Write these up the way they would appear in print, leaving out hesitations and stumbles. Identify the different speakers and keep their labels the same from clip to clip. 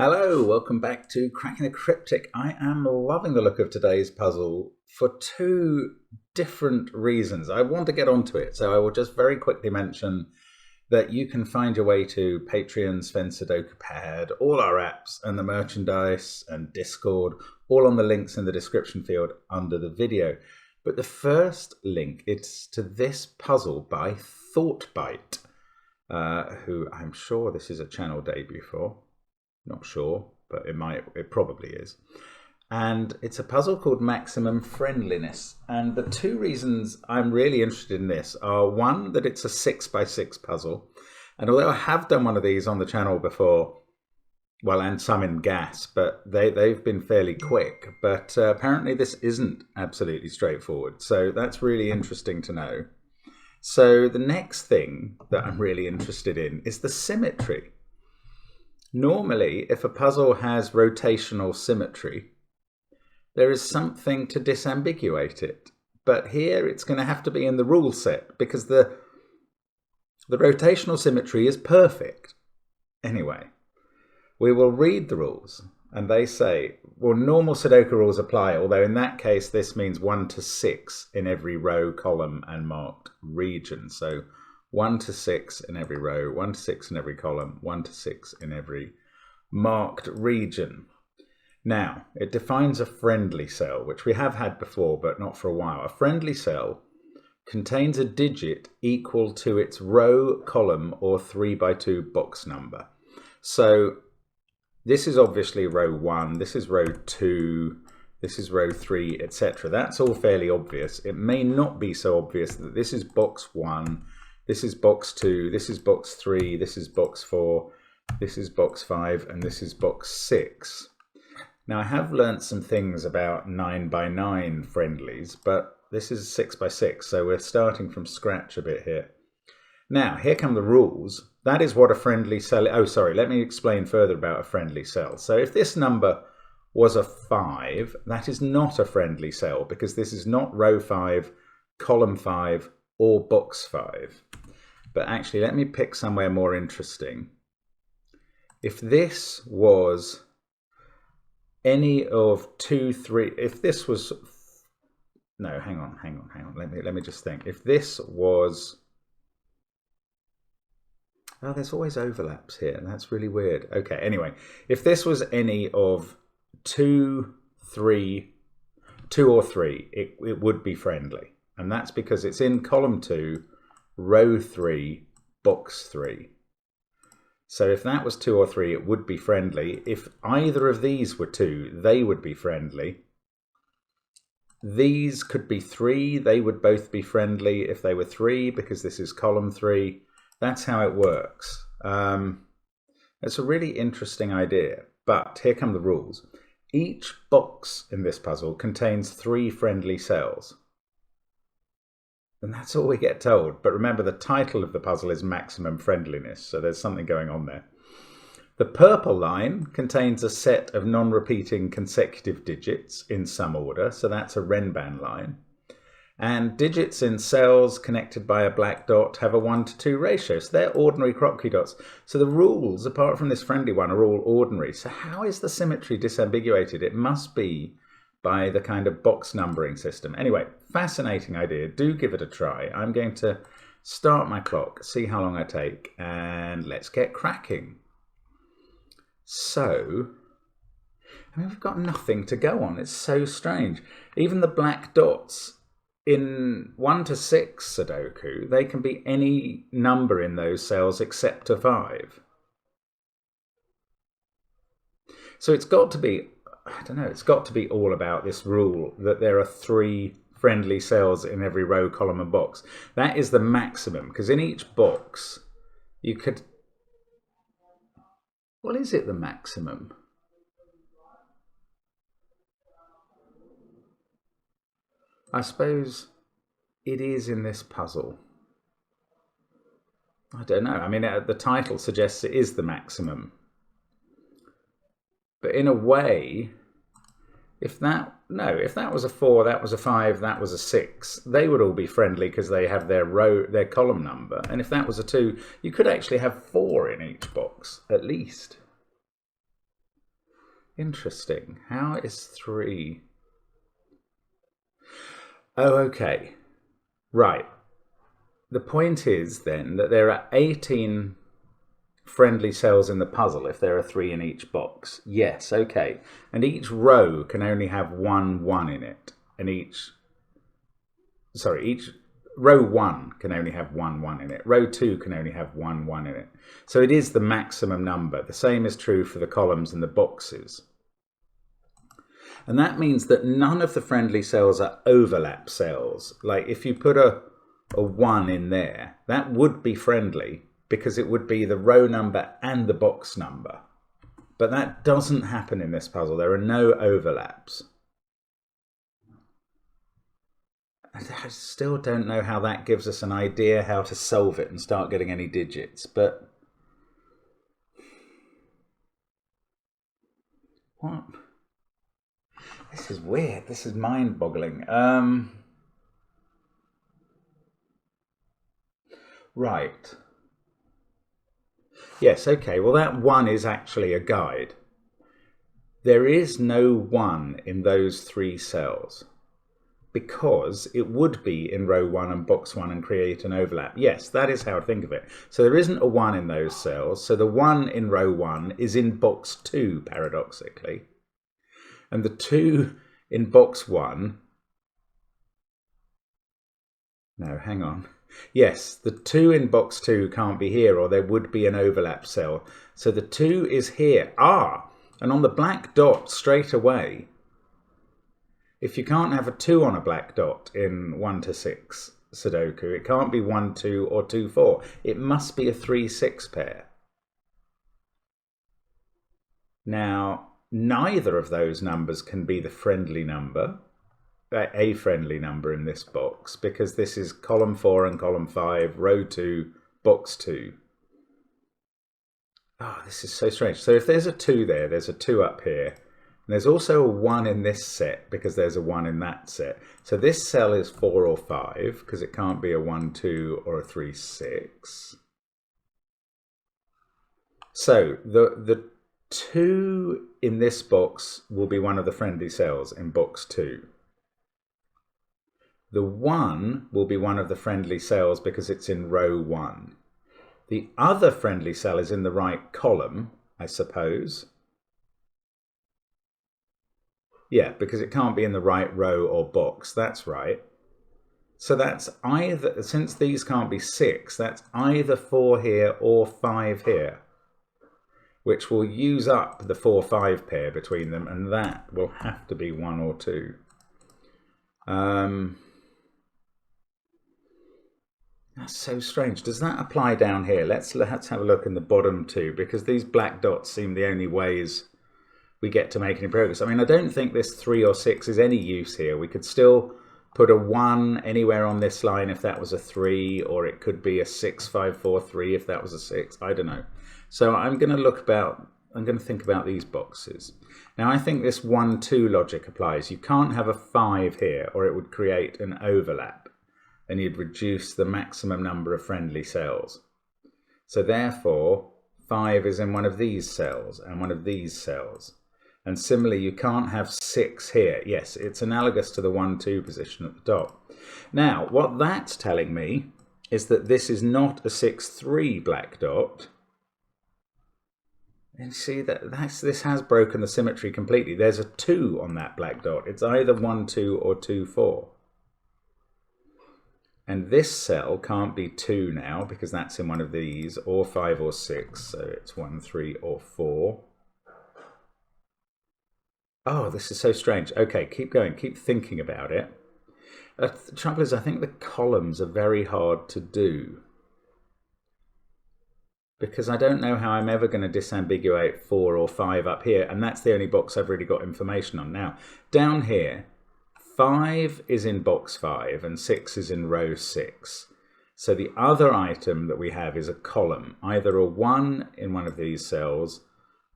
Speaker 1: Hello, welcome back to Cracking the Cryptic. I am loving the look of today's puzzle for two different reasons. I want to get onto it, so I will just very quickly mention that you can find your way to Patreon, SUDOKU PAD, all our apps and the merchandise and Discord, all on the links in the description field under the video. But the first link, it's to this puzzle by ThoughtBite, who I'm sure this is a channel debut for. Not sure, but it probably is. And it's a puzzle called Maximum Friendliness. And the two reasons I'm really interested in this are, one, that it's a 6x6 puzzle. And although I have done one of these on the channel before, well, and some in gas, but they've been fairly quick. But apparently this isn't absolutely straightforward. So that's really interesting to know. So the next thing that I'm really interested in is the symmetry. Normally, if a puzzle has rotational symmetry, there is something to disambiguate it. But here it's going to have to be in the rule set because the rotational symmetry is perfect. Anyway, we will read the rules and they say, well, normal Sudoku rules apply, although in that case this means 1 to 6 in every row, column and marked region. So 1 to 6 in every row, 1 to 6 in every column, 1 to 6 in every marked region. Now, it defines a friendly cell, which we have had before, but not for a while. A friendly cell contains a digit equal to its row, column, or 3x2 box number. So this is obviously row 1, this is row 2, this is row 3, etc. That's all fairly obvious. It may not be so obvious that this is box 1, this is box 2, this is box 3, this is box 4, this is box 5, and this is box 6. Now, I have learnt some things about 9x9 friendlies, but this is 6x6, so we're starting from scratch a bit here. Now, here come the rules. That is what a friendly cell... Oh, sorry, let me explain further about a friendly cell. So if this number was a 5, that is not a friendly cell, because this is not row 5, column 5, or box 5. But actually, let me pick somewhere more interesting. If this was any of 2, 3, if this was, no, hang on. Let me just think. If this was, oh, there's always overlaps here, and that's really weird. Okay, anyway, if this was any of 2 or 3, it would be friendly. And that's because it's in column 2, row 3, box 3. So if that was 2 or 3, it would be friendly. If either of these were 2, they would be friendly. These could be 3, they would both be friendly if they were 3, because this is column 3. That's how it works. It's a really interesting idea, but here come the rules. Each box in this puzzle contains 3 friendly cells. And that's all we get told. But remember, the title of the puzzle is Maximum Friendliness, so there's something going on there. The purple line contains a set of non-repeating consecutive digits in some order, so that's a Renban line. And digits in cells connected by a black dot have a 1 to 2 ratio, so they're ordinary Kropke dots. So the rules, apart from this friendly one, are all ordinary. So how is the symmetry disambiguated? It must be by the kind of box numbering system. Anyway, fascinating idea. Do give it a try. I'm going to start my clock, see how long I take, and let's get cracking. So, I mean, we've got nothing to go on. It's so strange. Even the black dots in 1 to 6 Sudoku, they can be any number in those cells except a 5. So it's got to be, I don't know, it's got to be all about this rule that there are 3 friendly cells in every row, column and box. That is the maximum, because in each box you could... Well, is it the maximum? I suppose it is in this puzzle. I don't know. I mean, the title suggests it is the maximum. But in a way, if that was a 4, that was a 5, that was a 6, they would all be friendly because they have their column number. And if that was a 2, you could actually have 4 in each box, at least. Interesting. How is 3? Oh, okay. Right. The point is then that there are 18 friendly cells in the puzzle if there are 3 in each box. Yes, okay. And each row can only have one 1 in it. And each row 1 can only have one 1 in it. Row 2 can only have one 1 in it. So it is the maximum number. The same is true for the columns and the boxes. And that means that none of the friendly cells are overlap cells. Like if you put a 1 in there, that would be friendly because it would be the row number and the box number. But that doesn't happen in this puzzle. There are no overlaps. I still don't know how that gives us an idea how to solve it and start getting any digits, but what? This is weird. This is mind-boggling. Right. Yes, okay. Well, that 1 is actually a guide. There is no 1 in those 3 cells because it would be in row 1 and box 1 and create an overlap. Yes, that is how I think of it. So there isn't a 1 in those cells. So the 1 in row 1 is in box 2, paradoxically. And the 2 in box 1, no, hang on. Yes, the 2 in box 2 can't be here, or there would be an overlap cell. So the 2 is here. And on the black dot straight away, if you can't have a 2 on a black dot in 1 to 6 Sudoku, it can't be 1, 2 or 2, 4. It must be a 3, 6 pair. Now, neither of those numbers can be the friendly number, a friendly number in this box, because this is column 4 and column 5, row 2, box 2. This is so strange. So if there's a 2 there, there's a 2 up here. And there's also a 1 in this set because there's a 1 in that set. So this cell is 4 or 5 because it can't be a 1, 2 or a 3, 6. So the 2 in this box will be one of the friendly cells in box 2. The 1 will be one of the friendly cells because it's in row 1. The other friendly cell is in the right column, I suppose. Yeah, because it can't be in the right row or box. That's right. So that's either, since these can't be 6, that's either 4 here or 5 here, which will use up the 4, 5 pair between them, and that will have to be 1 or 2. That's so strange. Does that apply down here? Let's have a look in the bottom 2, because these black dots seem the only ways we get to make any progress. I mean, I don't think this 3 or 6 is any use here. We could still put a 1 anywhere on this line if that was a 3, or it could be a 6, 5, 4, 3 if that was a 6. I don't know. So I'm going to think about these boxes. Now I think this 1, 2 logic applies. You can't have a 5 here, or it would create an overlap, and you'd reduce the maximum number of friendly cells. So therefore, 5 is in one of these cells and one of these cells. And similarly, you can't have 6 here. Yes, it's analogous to the 1, 2 position at the top. Now, what that's telling me is that this is not a 6, 3 black dot. And see, this has broken the symmetry completely. There's a 2 on that black dot. It's either 1, 2 or 2, 4. And this cell can't be 2 now because that's in one of these, or 5 or 6. So it's 1, 3 or 4. Oh, this is so strange. Okay, keep going. Keep thinking about it. The trouble is, I think the columns are very hard to do, because I don't know how I'm ever going to disambiguate 4 or 5 up here, and that's the only box I've really got information on. Now, down here, 5 is in box 5 and 6 is in row 6. So the other item that we have is a column, either a 1 in one of these cells,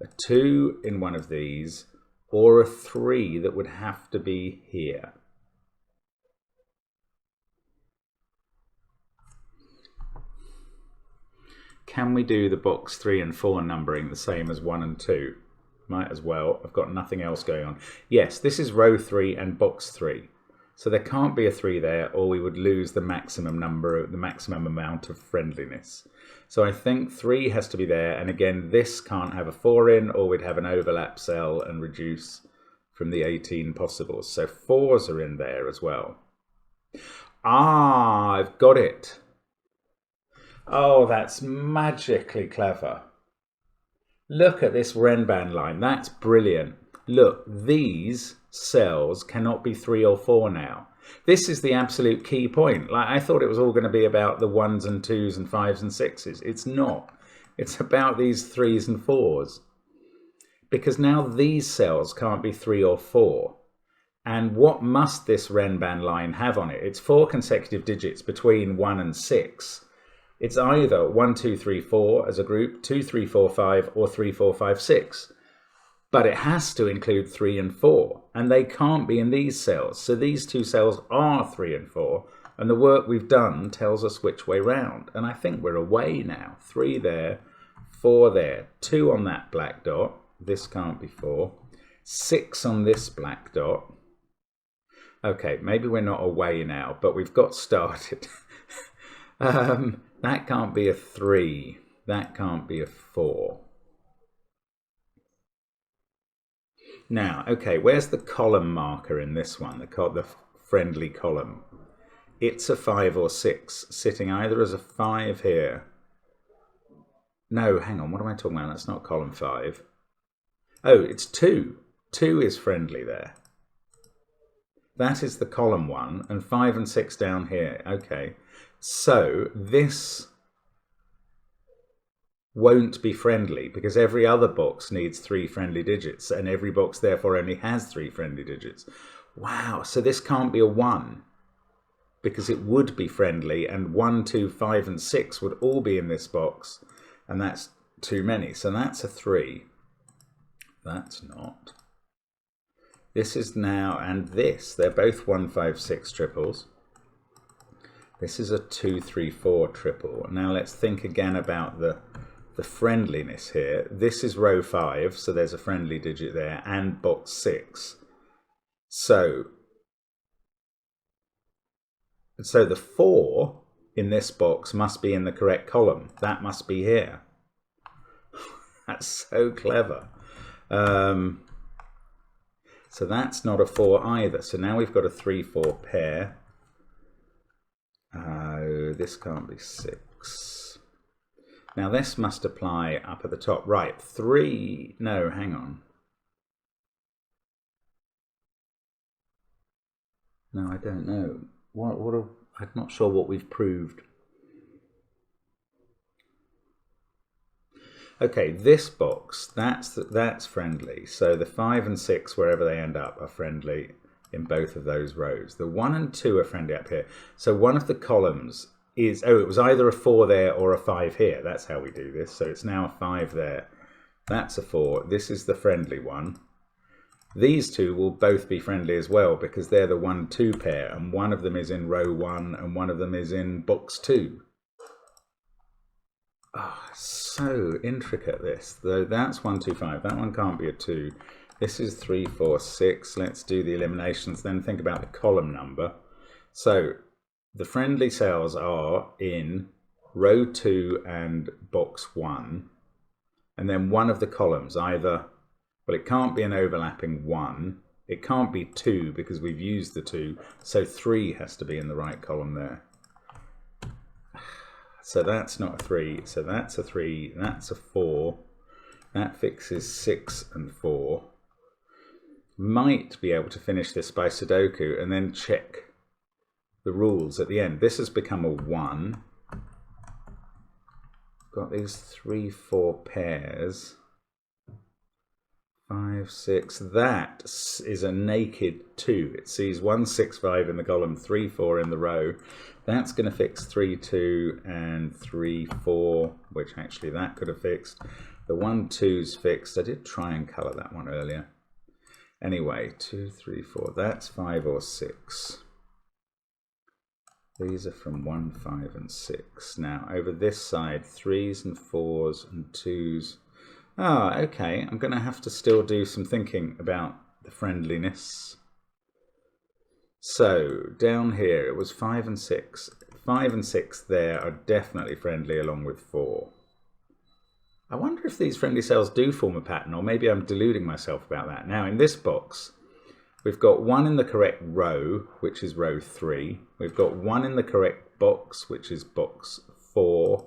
Speaker 1: a 2 in one of these, or a 3 that would have to be here. Can we do the box 3 and 4 numbering the same as 1 and 2? Might as well. I've got nothing else going on. Yes, this is row 3 and box 3. So there can't be a 3 there, or we would lose the maximum number, the maximum amount of friendliness. So I think 3 has to be there. And again, this can't have a 4 in, or we'd have an overlap cell and reduce from the 18 possibles. So 4s are in there as well. Ah, I've got it. Oh, that's magically clever. Look at this Renban line. That's brilliant. Look, these cells cannot be 3 or 4 now. This is the absolute key point. Like, I thought it was all going to be about the 1s and 2s and 5s and 6s. It's not. It's about these 3s and 4s. Because now these cells can't be 3 or 4. And what must this Renban line have on it? It's 4 consecutive digits between 1 and 6. It's either 1, 2, 3, 4 as a group, 2, 3, 4, 5, or 3, 4, 5, 6. But it has to include 3 and 4, and they can't be in these cells. So these two cells are 3 and 4, and the work we've done tells us which way round. And I think we're away now. 3 there, 4 there, 2 on that black dot. This can't be 4. 6 on this black dot. Okay, maybe we're not away now, but we've got started. That can't be a 3. That can't be a 4. Now, okay, where's the column marker in this one, the friendly column? It's a 5 or 6, sitting either as a 5 here. No, hang on, what am I talking about? That's not column 5. Oh, it's 2. 2 is friendly there. That is the column one, and 5 and 6 down here. Okay, so this won't be friendly because every other box needs 3 friendly digits, and every box therefore only has 3 friendly digits. Wow, so this can't be a 1 because it would be friendly, and 1, 2, 5, and 6 would all be in this box, and that's too many. So that's a 3. That's not. This is now, and this, they're both 1, 5, 6 triples. This is a 2, 3, 4 triple. Now let's think again about the friendliness here. This is row 5, so there's a friendly digit there, and box 6. So the 4 in this box must be in the correct column. That must be here. That's so clever. So that's not a 4 either. So now we've got a 3, 4 pair. This can't be 6. Now this must apply up at the top. Right, 3, no, hang on. No, I don't know. I'm not sure what we've proved. Okay, this box, that's friendly. So the 5 and 6, wherever they end up, are friendly in both of those rows. The 1 and 2 are friendly up here. So one of the columns is, oh, it was either a 4 there or a 5 here. That's how we do this. So it's now a 5 there. That's a 4. This is the friendly one. These two will both be friendly as well because they're the 1, 2 pair, and one of them is in row 1 and one of them is in box 2. Oh, so intricate this. Though that's 1, 2, 5. That one can't be a 2. This is 3, 4, 6. Let's do the eliminations, then think about the column number. So the friendly cells are in row 2 and box 1. And then one of the columns, either, well, it can't be an overlapping 1. It can't be 2 because we've used the 2. So 3 has to be in the right column there. So that's not a 3, so that's a 3, that's a 4. That fixes 6 and 4. Might be able to finish this by Sudoku and then check the rules at the end. This has become a 1. Got these 3, 4 pairs. 5, 6. That is a naked 2. It sees 1, 6, 5 in the column, 3, 4 in the row. That's going to fix 3, 2 and 3, 4, which actually that could have fixed. The 1, 2's fixed. I did try and colour that one earlier. Anyway, 2, 3, 4. That's 5 or 6. These are from 1, 5 and 6. Now over this side, 3's and 4's and 2's Ah, okay. I'm going to have to still do some thinking about the friendliness. So down here it was 5 and 6. 5 and 6 there are definitely friendly along with 4. I wonder if these friendly cells do form a pattern, or maybe I'm deluding myself about that. Now in this box we've got 1 in the correct row, which is row 3. We've got 1 in the correct box, which is box 4.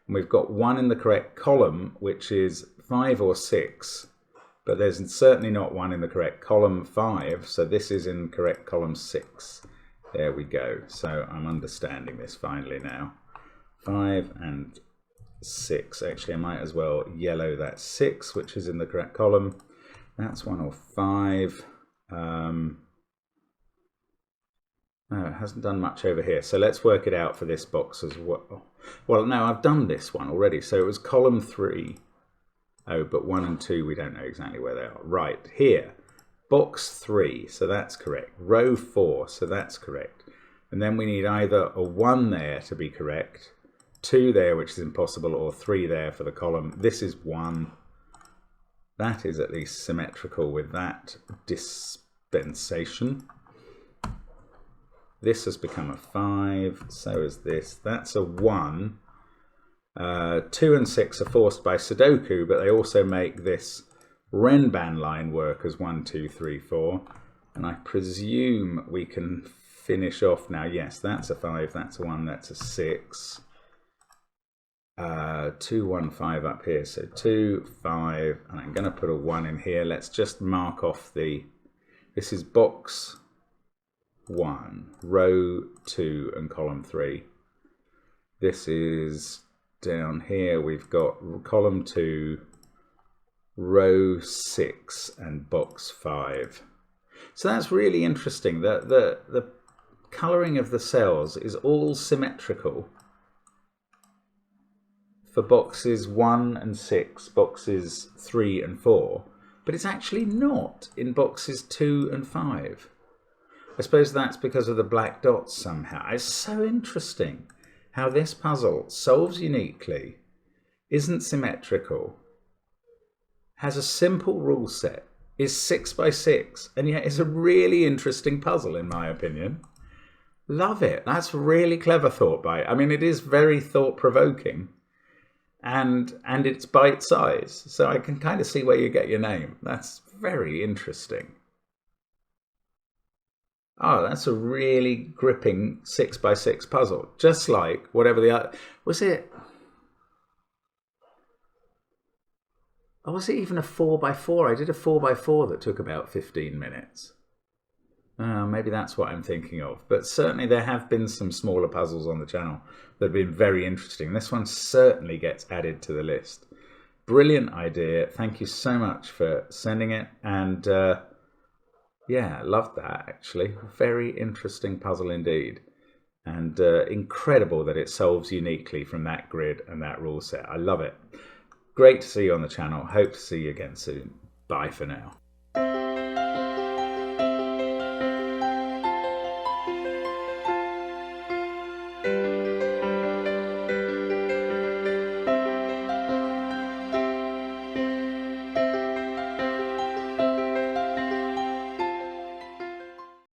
Speaker 1: And we've got 1 in the correct column, which is 5 or 6. But there's certainly not 1 in the correct column 5, so this is in correct column 6. There we go. So I'm understanding this finally now. 5 and 6. Actually, I might as well yellow that 6, which is in the correct column. That's 1 or 5. No, it hasn't done much over here. So let's work it out for this box as well. Well, no, I've done this one already. So it was column 3. Oh, but 1 and 2, we don't know exactly where they are. Right, here, box 3, so that's correct. Row 4, so that's correct. And then we need either a 1 there to be correct, 2 there, which is impossible, or 3 there for the column. This is 1. That is at least symmetrical with that dispensation. This has become a 5, so is this. That's a 1. 2 and 6 are forced by Sudoku, but they also make this Renban line work as 1, 2, 3, 4. And I presume we can finish off now. Yes, that's a 5, that's a 1, that's a 6. 2, 1, 5 up here. So 2, 5, and I'm going to put a 1 in here. Let's just mark off this is box 1, row 2 and column 3. This is down here, we've got column 2, row 6 and box 5. So that's really interesting. The colouring of the cells is all symmetrical for boxes 1 and 6, boxes 3 and 4, but it's actually not in boxes 2 and 5. I suppose that's because of the black dots somehow. It's so interesting how this puzzle solves uniquely, isn't symmetrical, has a simple rule set, is 6 by 6, and yet is a really interesting puzzle in my opinion. Love it. That's really clever thought by, I mean, it is very thought-provoking, and it's bite size, so I can kind of see where you get your name. That's very interesting. Oh, that's a really gripping 6 by 6 puzzle. Just like whatever the other... Was it even a 4 by 4? I did a 4 by 4 that took about 15 minutes. Maybe that's what I'm thinking of. But certainly there have been some smaller puzzles on the channel that have been very interesting. This one certainly gets added to the list. Brilliant idea. Thank you so much for sending it. And... yeah, loved that actually. Very interesting puzzle indeed. And incredible that it solves uniquely from that grid and that rule set. I love it. Great to see you on the channel. Hope to see you again soon. Bye for now.